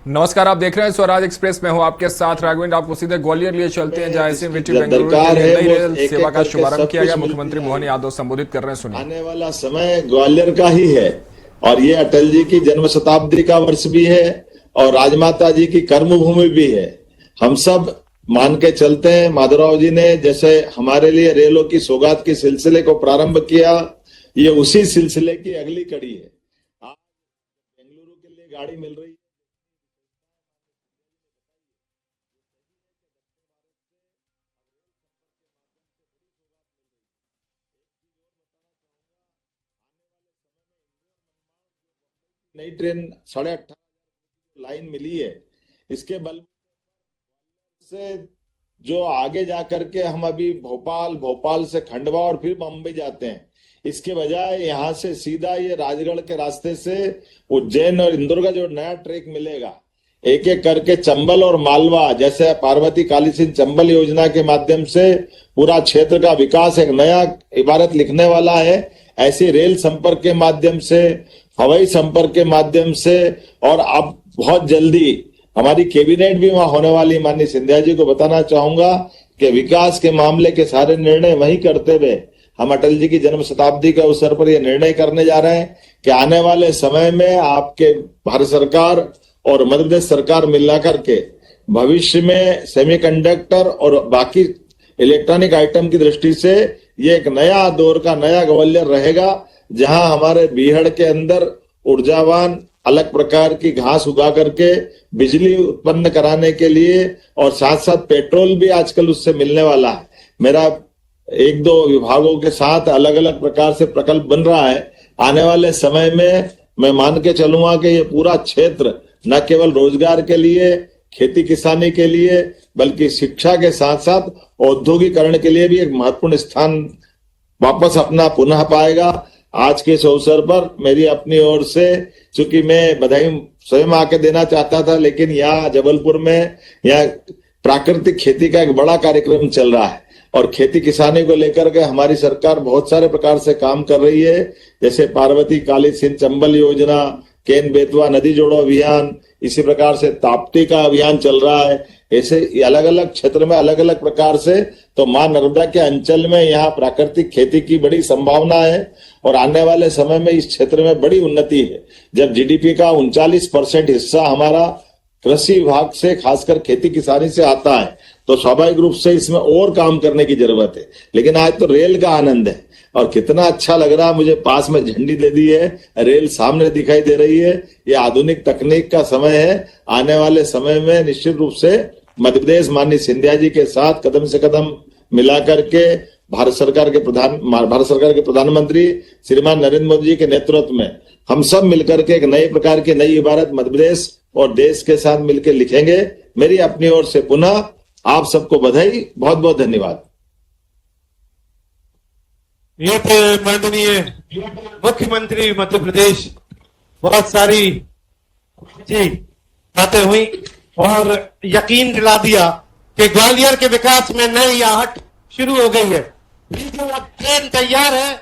नमस्कार, आप देख रहे हैं स्वराज एक्सप्रेस में हूं आपके साथ राघवेंद्र। आपको सीधे ग्वालियर लिए चलते हैं, जहां से बेंगलुरु के लिए नई रेल सेवा का शुभारंभ किया गया। मुख्यमंत्री मोहन यादव संबोधित कर रहे हैं, सुनिए। आने वाला समय ग्वालियर का ही है और ये अटल जी की जन्म शताब्दी का वर्ष भी है और राजमाता जी की कर्मभूमि भी है। हम सब मान के चलते हैं, माधवराव जी ने जैसे हमारे लिए रेलों की सौगात के सिलसिले को प्रारंभ किया, ये उसी सिलसिले की अगली कड़ी है। आज बेंगलुरु के लिए गाड़ी मिल रही है, नई ट्रेन 18.5 लाइन मिली है। इसके बल से जो आगे जा करके हम अभी भोपाल से खंडवा और फिर बम्बई जाते हैं, इसके बजाय यहाँ से सीधा ये राजगढ़ के रास्ते से उज्जैन और इंदौर का जो नया ट्रैक मिलेगा, एक एक करके चंबल और मालवा, जैसे पार्वती काली सिंह चंबल योजना के माध्यम से पूरा क्षेत्र का विकास एक नया इबारत लिखने वाला है। ऐसे रेल संपर्क के माध्यम से, हवाई संपर्क के माध्यम से, और अब बहुत जल्दी हमारी कैबिनेट भी वहां होने वाली। माननीय सिंधिया जी को बताना चाहूंगा कि विकास के मामले के सारे निर्णय वही करते हुए हम अटल जी की जन्म शताब्दी के अवसर पर यह निर्णय करने जा रहे हैं कि आने वाले समय में आपके भारत सरकार और मध्य प्रदेश सरकार मिला करके भविष्य में सेमीकंडक्टर और बाकी इलेक्ट्रॉनिक आइटम की दृष्टि से ये एक नया दौर का नया ग्वालियर रहेगा, जहां हमारे बीहड़ के अंदर ऊर्जावान अलग प्रकार की घास उगा करके बिजली उत्पन्न कराने के लिए और साथ साथ पेट्रोल भी आजकल उससे मिलने वाला है। मेरा एक दो विभागों के साथ अलग अलग प्रकार से प्रकल्प बन रहा है। आने वाले समय में मैं मान के चलूंगा कि ये पूरा क्षेत्र न केवल रोजगार के लिए, खेती किसानी के लिए, बल्कि शिक्षा के साथ साथ औद्योगिकरण के लिए भी एक महत्वपूर्ण स्थान वापस अपना पुनः पाएगा। आज के इस अवसर पर मेरी अपनी ओर से, चूंकि मैं बधाई स्वयं आके देना चाहता था, लेकिन यहाँ जबलपुर में यहाँ प्राकृतिक खेती का एक बड़ा कार्यक्रम चल रहा है और खेती किसानी को लेकर के हमारी सरकार बहुत सारे प्रकार से काम कर रही है, जैसे पार्वती काली सिंध चंबल योजना, केन बेतवा नदी जोड़ो अभियान, इसी प्रकार से ताप्ती का अभियान चल रहा है। ऐसे अलग अलग क्षेत्र में अलग अलग प्रकार से तो मां नर्मदा के अंचल में यहाँ प्राकृतिक खेती की बड़ी संभावना है और आने वाले समय में इस क्षेत्र में बड़ी उन्नति है। जब जीडीपी का 39% हिस्सा हमारा कृषि विभाग से, खासकर खेती किसानी से आता है, तो स्वाभाविक रूप से इसमें और काम करने की जरूरत है। लेकिन आज तो रेल का आनंद है और कितना अच्छा लग रहा है मुझे। पास में झंडी दे दी है, रेल सामने दिखाई दे रही है। ये आधुनिक तकनीक का समय है। आने वाले समय में निश्चित रूप से मध्य प्रदेश माननीय सिंधिया जी के साथ कदम से कदम मिला करके भारत सरकार के प्रधानमंत्री श्रीमान नरेंद्र मोदी जी के नेतृत्व में हम सब मिलकर के एक नई प्रकार की नई इबारत मध्य प्रदेश और देश के साथ मिलकर लिखेंगे। मेरी अपनी ओर से पुनः आप सबको बधाई, बहुत बहुत धन्यवाद। ये थे माननीय मुख्यमंत्री मध्य प्रदेश। बहुत सारी बातें हुई और यकीन दिला दिया कि ग्वालियर के विकास में नई आहट शुरू हो गई है। ये जो ट्रेन तैयार है